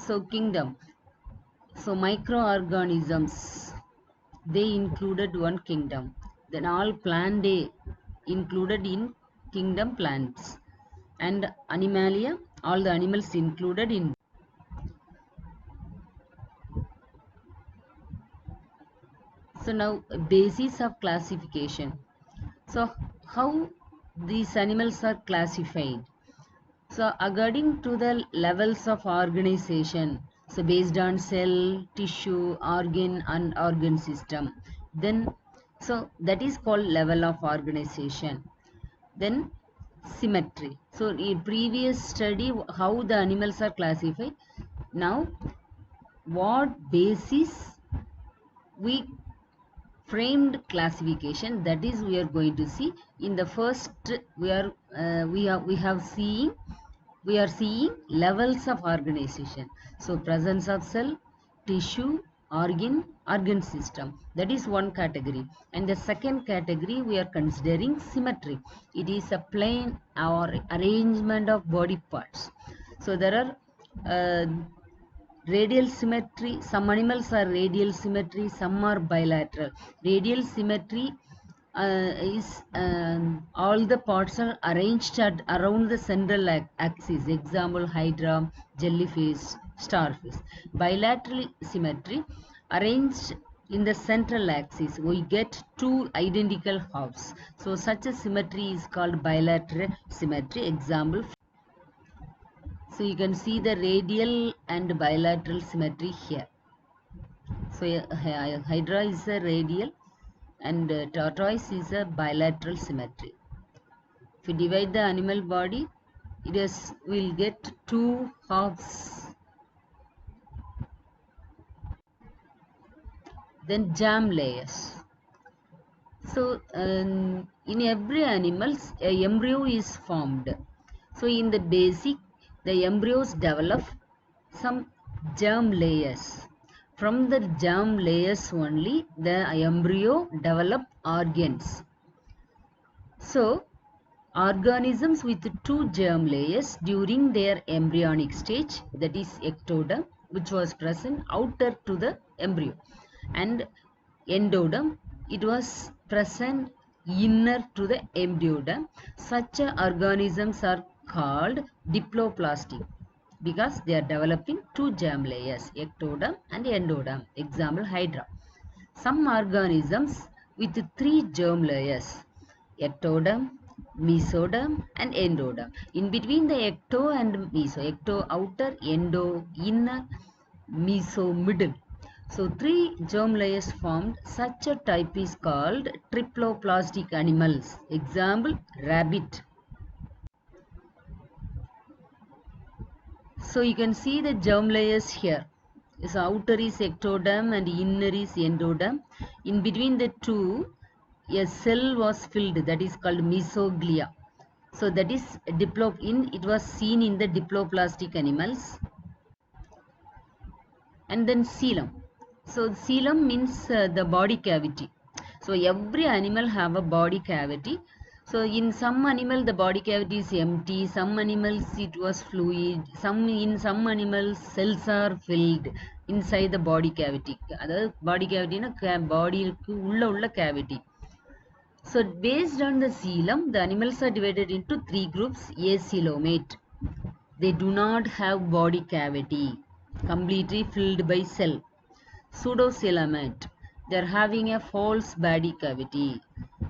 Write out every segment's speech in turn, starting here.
So kingdom. So microorganisms, they included one kingdom. Then all plant they included in kingdom plants. And animalia, all the animals included in. So now basis of classification. So how these animals are classified? So according to the levels of organization, so based on cell, tissue, organ and organ system, then so that is called level of organization. Then symmetry. So in previous study how the animals are classified. Now what basis we framed classification, that is we are going to see in the first. We are seeing levels of organization. So presence of cell, tissue, organ system, that is one category. And the second category we are considering symmetry. It is a plane or arrangement of body parts. So there are radial symmetry. Some animals are radial symmetry, some are bilateral. Radial symmetry is all the parts are arranged at around the central axis. Example, hydra, jellyfish, starfish. Bilateral symmetry, arranged in the central axis, we get two identical halves. So such a symmetry is called bilateral symmetry. Example. So you can see the radial and bilateral symmetry here. So hydra is a radial and tortoise is a bilateral symmetry. If we divide the animal body, we'll get two halves. Then germ layers. So in every animal, a embryo is formed. So in the basic, the embryos develop some germ layers. From the germ layers only, the embryo develop organs. So organisms with two germ layers during their embryonic stage, that is ectoderm, which was present outer to the embryo, and endoderm, it was present inner to the embryoderm. Such organisms are called diploplastic because they are developing two germ layers, ectoderm and endoderm. Example, hydra. Some organisms with three germ layers, ectoderm, mesoderm and endoderm. In between the ecto and meso, ecto outer, endo inner, meso middle. So three germ layers formed. Such a type is called triploplastic animals. Example, rabbit. So you can see the germ layers here. So outer is ectoderm and inner is endoderm. In between the two, a cell was filled, that is called mesoglia. So that is it was seen in the diploplastic animals. And then coelom. So coelom means the body cavity. So every animal have a body cavity. So in some animal the body cavity is empty, some animals it was fluid, in some animals cells are filled inside the body cavity. Other body cavity na body ulla cavity. So based on the coelom, the animals are divided into three groups. Acoelomate. They do not have body cavity, completely filled by cell. Pseudocoelomate. They are having a false body cavity.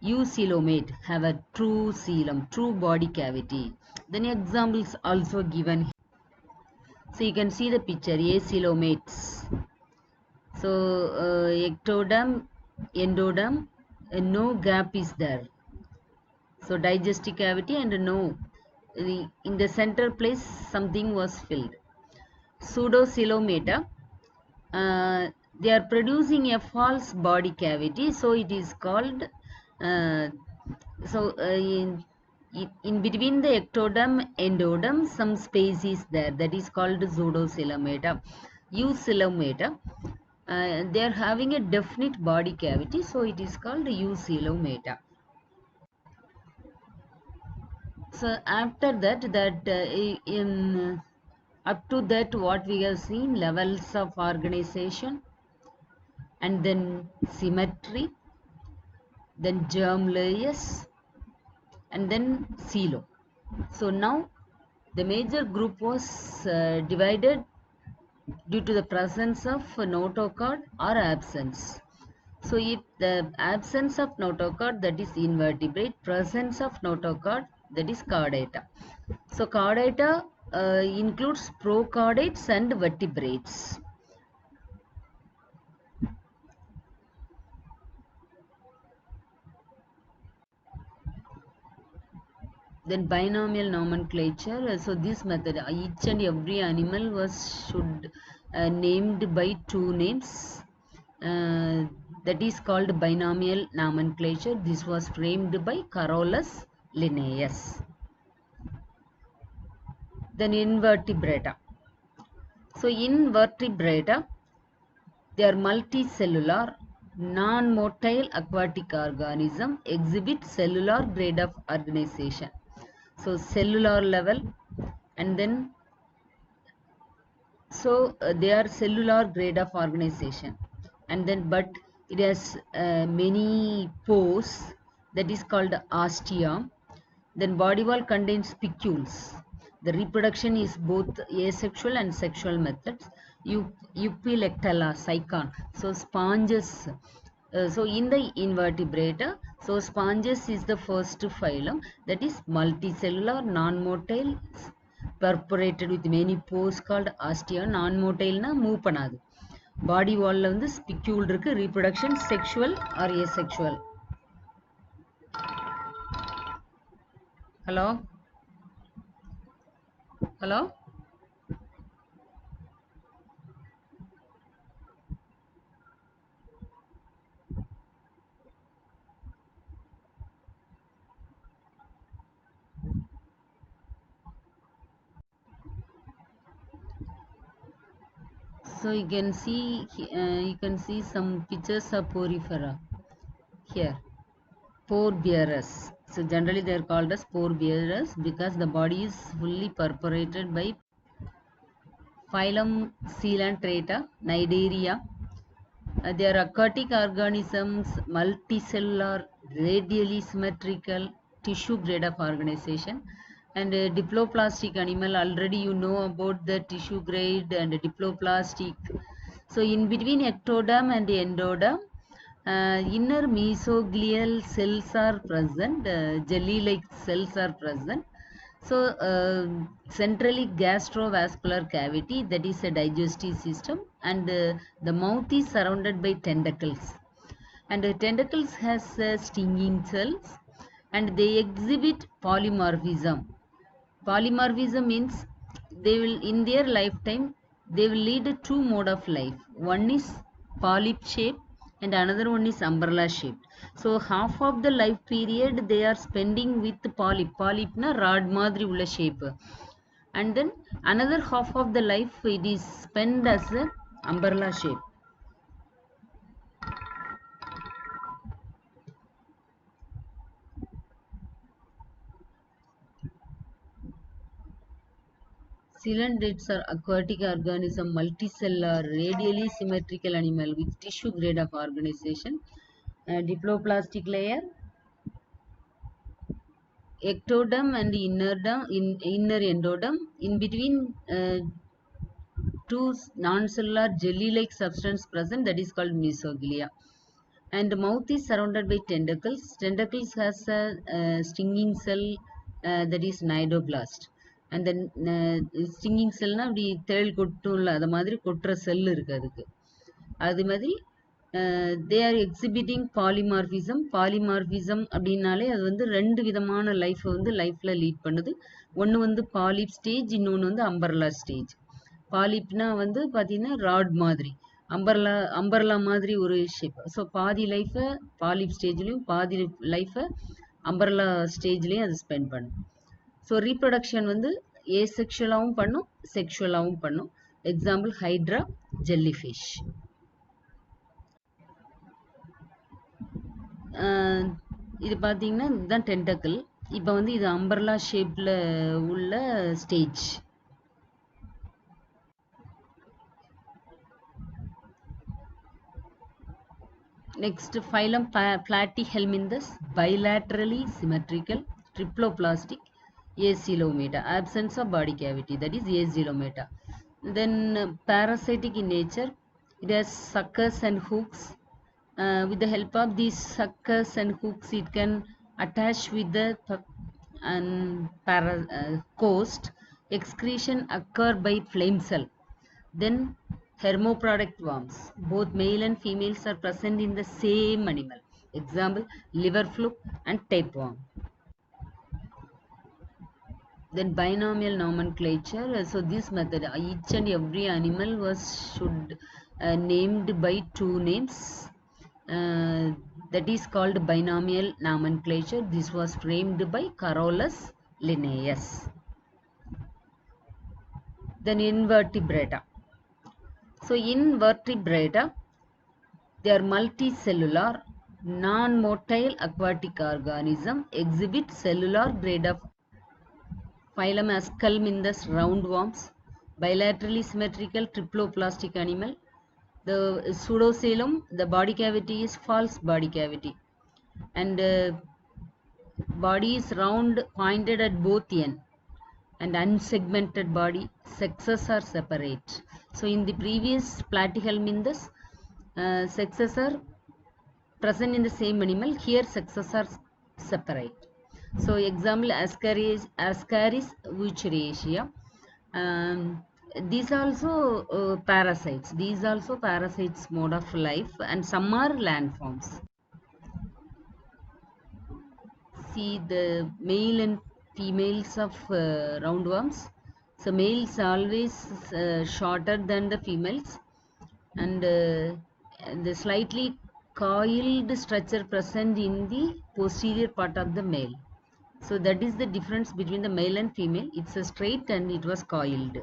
Eucoelomate have a true coelom, true body cavity. Then examples also given here. So you can see the picture, acoelomates. So ectoderm, endoderm, no gap is there. So digestive cavity and no, in the central place something was filled. Pseudocoelomata, they are producing a false body cavity, so it is called in between the ectoderm endoderm some space is there, that is called pseudocoelomata. Eucoelomata, they are having a definite body cavity, so it is called eucoelomata. So after that Up to that, what we have seen, levels of organization, and then symmetry, then germ layers, and then silo. So now the major group was divided due to the presence of notochord or absence. So if the absence of notochord, that is invertebrate, presence of notochord, that is chordata. So chordata includes prochordates and vertebrates. Then binomial nomenclature. So this method, each and every animal should named by two names. That is called binomial nomenclature. This was framed by Carolus Linnaeus. Then invertebrata. So invertebrata, they are multicellular, non-motile aquatic organism, exhibit cellular grade of organization. So cellular level, and then they are cellular grade of organization, and then but it has many pores, that is called osteum. Then body wall contains spicules. The reproduction is both asexual and sexual methods. Epilectella, cycon. So sponges. So in the invertebrata, so sponges is the first phylum, that is multicellular, non-motile, perforated with many pores called osteum. Non-motile na move பண்ணாது. Body wall ல வந்து spicule இருக்கு. Reproduction sexual or asexual. Hello? Hello? So you can see some pictures of porifera here. Pore bearers. So generally they are called as pore bearers because the body is fully perforated by phylum Coelenterata, Cnidaria. They are aquatic organisms, multicellular, radially symmetrical, tissue grade of organization. And diploplastic animal, already you know about the tissue grade and diploplastic. So in between ectoderm and endoderm, inner mesoglial cells are present, jelly-like cells are present. So centrally gastrovascular cavity, that is a digestive system, and the mouth is surrounded by tentacles, and the tentacles has stinging cells, and they exhibit polymorphism. Polymorphism means they will, in their lifetime, they will lead two mode of life. One is polyp shape and another one is umbrella shape. So half of the life period they are spending with polyp. Polyp na rod madri ulla shape. And then another half of the life it is spent as a umbrella shape. Coelentrates are aquatic organism, multicellular, radially symmetrical animal with tissue grade of organization. Diploplastic layer, ectoderm and inner endoderm. In between two non-cellular jelly-like substance present, that is called mesoglia. And the mouth is surrounded by tentacles. Tentacles has a stinging cell, that is nidoblast. And then stinging cell na அப்படி தேள் கொட்டும்ல அது மாதிரி கொட்டுற செல் இருக்கு அதுக்கு. அது மாதிரி they are exhibiting polymorphism. Polymorphism அப்படின்னாலே அது வந்து ரெண்டு விதமான லைஃப் வந்து லைஃப்ல லீட் பண்ணுது. ஒன்று வந்து பாலிப் ஸ்டேஜ், இன்னொன்று வந்து அம்பர்லா ஸ்டேஜ். பாலிப்னா வந்து பார்த்தீங்கன்னா ராட் மாதிரி, அம்பர்லா மாதிரி ஒரு ஷேப். ஸோ பாதி லைஃப்பை பாலிப் ஸ்டேஜ்லையும் பாதி லைஃப்பை அம்பர்லா ஸ்டேஜ்லையும் அது ஸ்பெண்ட் பண்ணும். ஸோ ரீப்ரொடக்ஷன் வந்து ஏசெக்ஷுவலாகவும் பண்ணும், செக்ஷுவலாகவும் பண்ணும். Example hydra, jellyfish. இது பார்த்தீங்கன்னா இதுதான் டென்டக்கிள். இப்போ வந்து இது அம்பர்லா ஷேப்பில் உள்ள stage. Next, phylum Platyhelminthes, bilaterally symmetrical, triploplastic, acoelomata, absence of body cavity, that is acoelomata. Then parasitic in nature, it has suckers and hooks. With the help of these suckers and hooks, it can attach with the coast. Excretion occur by flame cell. Then hermaphrodite worms. Both male and females are present in the same animal. Example, liver fluke and tapeworm. Then binomial nomenclature. So this method, each and every animal should named by two names. That is called binomial nomenclature. This was framed by Carolus Linnaeus. Then invertebrata. So invertebrata, they are multicellular, non-motile aquatic organism, exhibit cellular grade of phylum Ascalminthes roundworms, bilaterally symmetrical triploplastic animal. The pseudocoelom, the body cavity is false body cavity, and body is round, pointed at both ends, and unsegmented body. Sexes are separate. So in the previous Platyhelminthes, sexes are present in the same animal. Here sexes are separate. So example, Ascaris wucheracea. These also parasites. These also parasites mode of life, and some are landforms. See the male and females of roundworms. So males always shorter than the females, and the slightly coiled structure present in the posterior part of the male. So that is the difference between the male and female. It's a straight and it was coiled.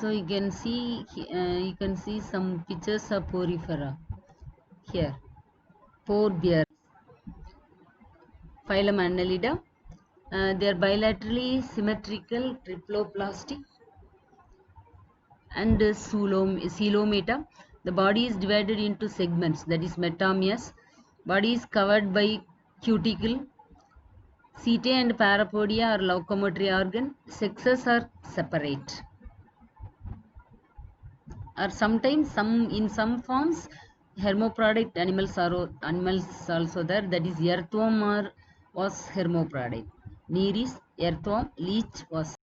So you can see some pictures of porifera here. Pore bear, phylum Annelida. They are bilaterally symmetrical, triploplastic, and coelomata. The body is divided into segments, that is metameres. Body is covered by cuticle. Setae and parapodia are locomotory organ. Sexes are separate. Or sometimes in some forms hermaphrodite animals also there. That is earthworm was hermaphrodite. Nereis, earthworm, leech was